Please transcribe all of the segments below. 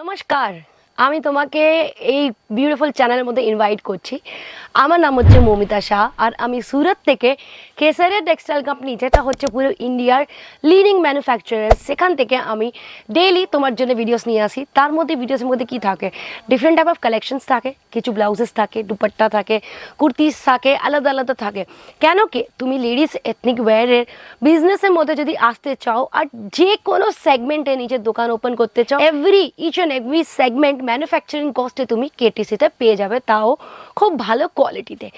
নমস্কার, আমি তোমাকে এই বিউটিফুল চ্যানেলের মধ্যে ইনভাইট করছি। আমার নাম হচ্ছে মৌমিতা শাহ আর আমি সুরত থেকে কেসারিয়া টেক্সটাইল কোম্পানি, যেটা হচ্ছে পুরো ইন্ডিয়ার লিডিং ম্যানুফ্যাকচারার, সেখান থেকে আমি ডেইলি তোমার জন্য ভিডিওস নিয়ে আসি। তার মধ্যে ভিডিওসের মধ্যে কী থাকে, ডিফারেন্ট টাইপ অফ কালেকশনস থাকে, কিছু ব্লাউজেস থাকে, দুপাট্টা থাকে, কুর্তিস থাকে, আলাদা আলাদা থাকে। কেন কি তুমি লেডিস এথনিক ওয়্যারের বিজনেসের মধ্যে যদি আসতে চাও আর যে কোনো সেগমেন্টে নিজের দোকান ওপেন করতে চাও, each and every segment manufacturing cost তুমি কেটিসিতে পেয়ে যাবে, তাও খুব ভালো কোয়ালিটিতে।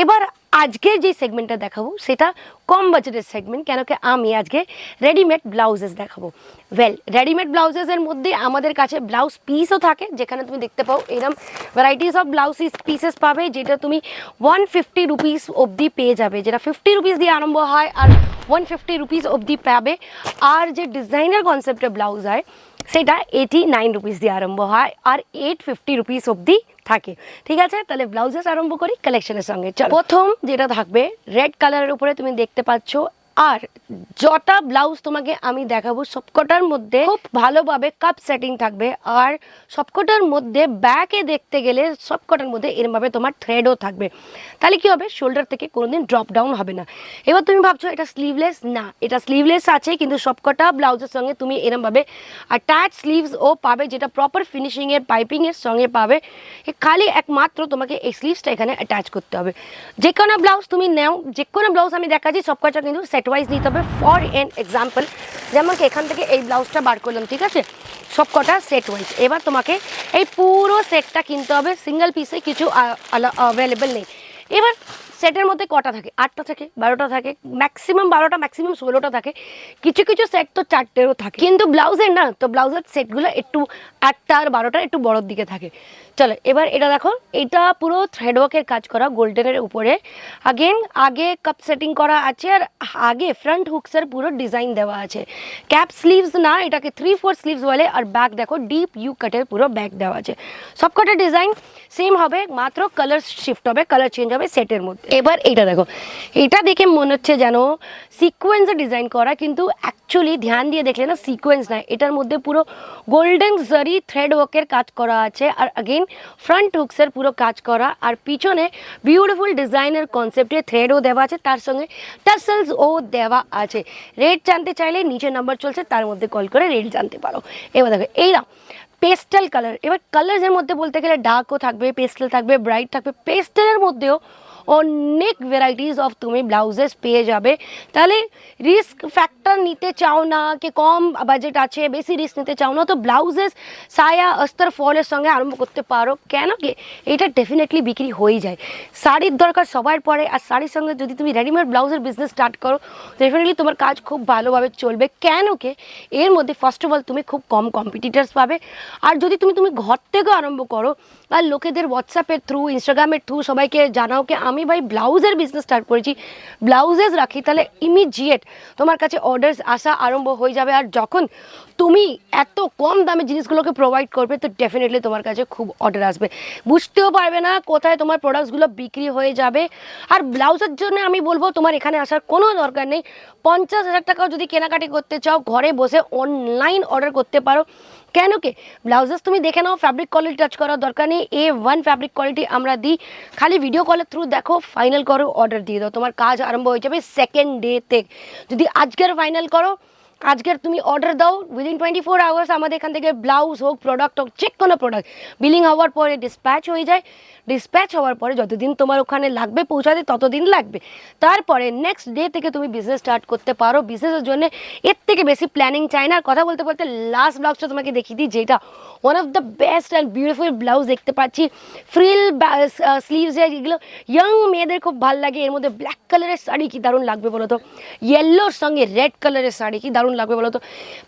এবার আজকে যে সেগমেন্টটা দেখাবো সেটা কম বাজেটের সেগমেন্ট, কেন কি আমি আজকে রেডিমেড ব্লাউজেস দেখাবো। রেডিমেড ব্লাউজেসের মধ্যে আমাদের কাছে ব্লাউজ পিসও থাকে, যেখানে তুমি দেখতে পাও এরকম ভ্যারাইটিস অফ ব্লাউজ পিসেস পাবে, যেটা তুমি 150 রুপিস অবধি পেয়ে যাবে, যেটা 50 রুপিস দিয়ে আরম্ভ হয় আর 150 রুপিস অবধি পাবে। আর যে ডিজাইনার কনসেপ্টের ব্লাউজ হয় সেটা 89 রুপিস দিয়ে আরম্ভ হয় আর 850 রুপিস অবধি থাকে। ঠিক আছে, তাহলে ব্লাউজেস আরম্ভ করি কালেকশনের সঙ্গে। চলো, প্রথম যেটা থাকবে রেড কালারের উপরে তুমি দেখতে পাচ্ছ, আর যটা ব্লাউজ তোমাকে আমি দেখাবো সবকটার মধ্যে খুব ভালোভাবে কাপ সেটিং থাকবে, আর সবকটার মধ্যে ব্যাকে দেখতে গেলে সবকটার মধ্যে এরমভাবে তোমার থ্রেডও থাকবে। তাহলে কি হবে, শোল্ডার থেকে কোনোদিন ড্রপ ডাউন হবে না। এবার তুমি ভাবছো এটা স্লিভলেস, না, এটা স্লিভলেস আছে, কিন্তু সবকটা ব্লাউজের সঙ্গে তুমি এরমভাবে অ্যাটাচ স্লিভসও পাবে, যেটা প্রপার ফিনিশিংয়ের পাইপিংয়ের সঙ্গে পাবে। খালি একমাত্র তোমাকে এই স্লিভসটা এখানে অ্যাটাচ করতে হবে। যে কোনো ব্লাউজ তুমি নাও, যে কোনো ব্লাউজ আমি দেখাচ্ছি সবকটা কিন্তু সেট ওয়াইজ নিতে হবে। ফর এন এক্সাম্পল, যেমন কি এখান থেকে এই ব্লাউজটা বার করলাম, ঠিক আছে, সবকটা সেট ওয়াইজ। এবার তোমাকে এই পুরো সেটটা কিনতে হবে, সিঙ্গেল পিসে কিছু অ্যাভেলেবেল নেই। এবার সেটের মধ্যে কটা থাকে, 8টা থাকে, 12টা থাকে, ম্যাক্সিমাম 12টা, ম্যাক্সিমাম 16টা থাকে, কিছু কিছু সেট তো 4টেরও থাকে। কিন্তু ব্লাউজের না, তো ব্লাউজের সেটগুলো একটু 8টা আর 12টা একটু বড়োর দিকে থাকে। চলো, এবার এটা দেখো, এটা পুরো থ্রেডওয়ার্কের কাজ করা গোল্ডেনের উপরে। আগে কাপ সেটিং করা আছে, আর আগে ফ্রন্ট হুকসের পুরো ডিজাইন দেওয়া আছে। ক্যাপ স্লিভস না, এটাকে 3/4 স্লিভস বলে। আর ব্যাক দেখো ডিপ ইউ কাটের পুরো ব্যাক দেওয়া আছে। সবকটা ডিজাইন সেম হবে, মাত্র কালার শিফট হবে, কালার চেঞ্জ হবে সেটের মধ্যে। এবার এটা দেখো, এটা দেখে মনে হচ্ছে যেন সিকোয়েন্সে ডিজাইন করা, কিন্তু অ্যাকচুয়ালি ধ্যান দিয়ে দেখলে না সিকোয়েন্স নয়, এটার মধ্যে পুরো গোল্ডেন জারি থ্রেড ওয়ার্কের কাজ করা আছে। আর अगेन ফ্রন্ট হুকসের পুরো কাজ করা, আর পিছনে বিউটিফুল ডিজাইনের কনসেপ্টে থ্রেডও দেওয়া আছে, তার সঙ্গে টাসেলসও দেওয়া আছে। রেট জানতে চাইলে নিচে নাম্বার চলছে, তার মধ্যে কল করে রেট জানতে পারো। এবার দেখো এইরা পেস্টেল কালার। এবার কালারের মধ্যে বলতে গেলে ডার্কও থাকবে, পেস্টেল থাকবে, ব্রাইট থাকবে। পেস্টেলের মধ্যেও অনেক ভ্যারাইটিস অফ তুমি ব্লাউজেস পেয়ে যাবে। তাহলে রিস্ক ফ্যাক্টর নিতে চাও না, কি কম বাজেট আছে, বেশি রিস্ক নিতে চাও না, তো ব্লাউজেস সায়া অস্তর ফলের সঙ্গে আরম্ভ করতে পারো। কেন কি এটা ডেফিনেটলি বিক্রি হয়ে যায়, শাড়ির দরকার সবার পরে, আর শাড়ির সঙ্গে যদি তুমি রেডিমেড ব্লাউজের বিজনেস স্টার্ট করো ডেফিনেটলি তোমার কাজ খুব ভালোভাবে চলবে। কেন কি এর মধ্যে ফার্স্ট অফ অল তুমি খুব কম কম্পিটিটার্স পাবে। আর যদি তুমি ঘর থেকেও আরম্ভ করো আর লোকেদের হোয়াটসঅ্যাপের থ্রু, ইনস্টাগ্রামের থ্রু সবাইকে জানাও কি আমি ভাই ব্লাউজের বিজনেস স্টার্ট করেছি, ব্লাউজেস রাখি, তাহলে ইমিডিয়েট তোমার কাছে অর্ডার্স আসা আরম্ভ হয়ে যাবে। আর যখন তুমি এত কম দামে জিনিসগুলোকে প্রোভাইড করবে, তো ডেফিনেটলি তোমার কাছে খুব অর্ডার আসবে, বুঝতেও পারবে না কোথায় তোমার প্রোডাক্টসগুলো বিক্রি হয়ে যাবে। আর ব্লাউজের জন্য আমি বলবো তোমার এখানে আসার কোনো দরকার নেই। 50,000 টাকাও যদি কেনাকাটি করতে চাও, ঘরে বসে অনলাইন অর্ডার করতে পারো। কেন কি ব্লাউজেস তুমি দেখে নাও, ফ্যাব্রিক কোয়ালিটি টাচ করার দরকার নেই, A1 ফ্যাব্রিক কোয়ালিটি আমরা দিই। খালি ভিডিও কলের থ্রু দেখো, ফাইনাল করো, অর্ডার দিয়ে দাও, তোমার কাজ আরম্ভ হয়ে যাবে সেকেন্ড ডে থেকে। যদি আজকের ফাইনাল করো, আজকের তুমি অর্ডার দাও, উইদিন 24 আওয়ার্স আমাদের এখান থেকে ব্লাউজ হোক, প্রোডাক্ট হোক, যে কোনো প্রোডাক্ট বিলিং হওয়ার পরে ডিসপ্যাচ হয়ে যায়। ডিসপ্যাচ হওয়ার পরে যতদিন তোমার ওখানে লাগবে পৌঁছাতে, ততদিন লাগবে। তারপরে নেক্সট ডে থেকে তুমি বিজনেস স্টার্ট করতে পারো। বিজনেসের জন্য এর থেকে বেশি প্ল্যানিং চাই না। কথা বলতে বলতে লাস্ট ব্লাউজটা তোমাকে দেখিয়ে দিই, যেটা one of the best and beautiful blouse দেখতে পাচ্ছি। ফ্রিল স্লিভস, এগুলো ইয়ং মেয়েদের খুব ভালো লাগে। এর মধ্যে ব্ল্যাক কালারের শাড়ি কি দারুণ লাগবে বলো তো, ইয়েলোর সঙ্গে রেড কালারের শাড়ি কি দারুণ লাগবে বলো তো।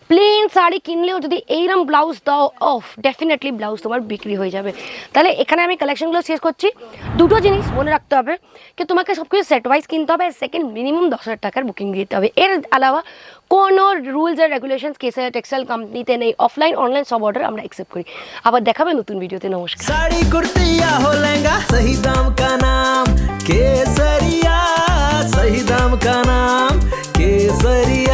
প্লেন শাড়ি কিনলেও যদি এইরকম ব্লাউজ দাও, অফ ডেফিনেটলি ব্লাউজ তোমার বিক্রি হয়ে যাবে। তাহলে এখানে আমি কালেকশনগুলো শেষ করছি। দুটো জিনিস মনে রাখতে হবে, কি তোমাকে সব কিছু সেট ওয়াইজ কিনতে হবে, সেকেন্ড মিনিমাম 10,000 টাকার বুকিং দিতে হবে। এর আলাওয়া কোনো রুলস আর রেগুলেশনস কেসারিয়া টেক্সটাইল কোম্পানিতে নেই। অফলাইন অনলাइन सब ऑर्डर আমরা एक्सेप्ट করি। আবার দেখাবে নতুন ভিডিওতে। নমস্কার। साड़ी कुर्ती या हो लहंगा, सही दाम का नाम केसरिया, सही दाम का नाम केसरिया।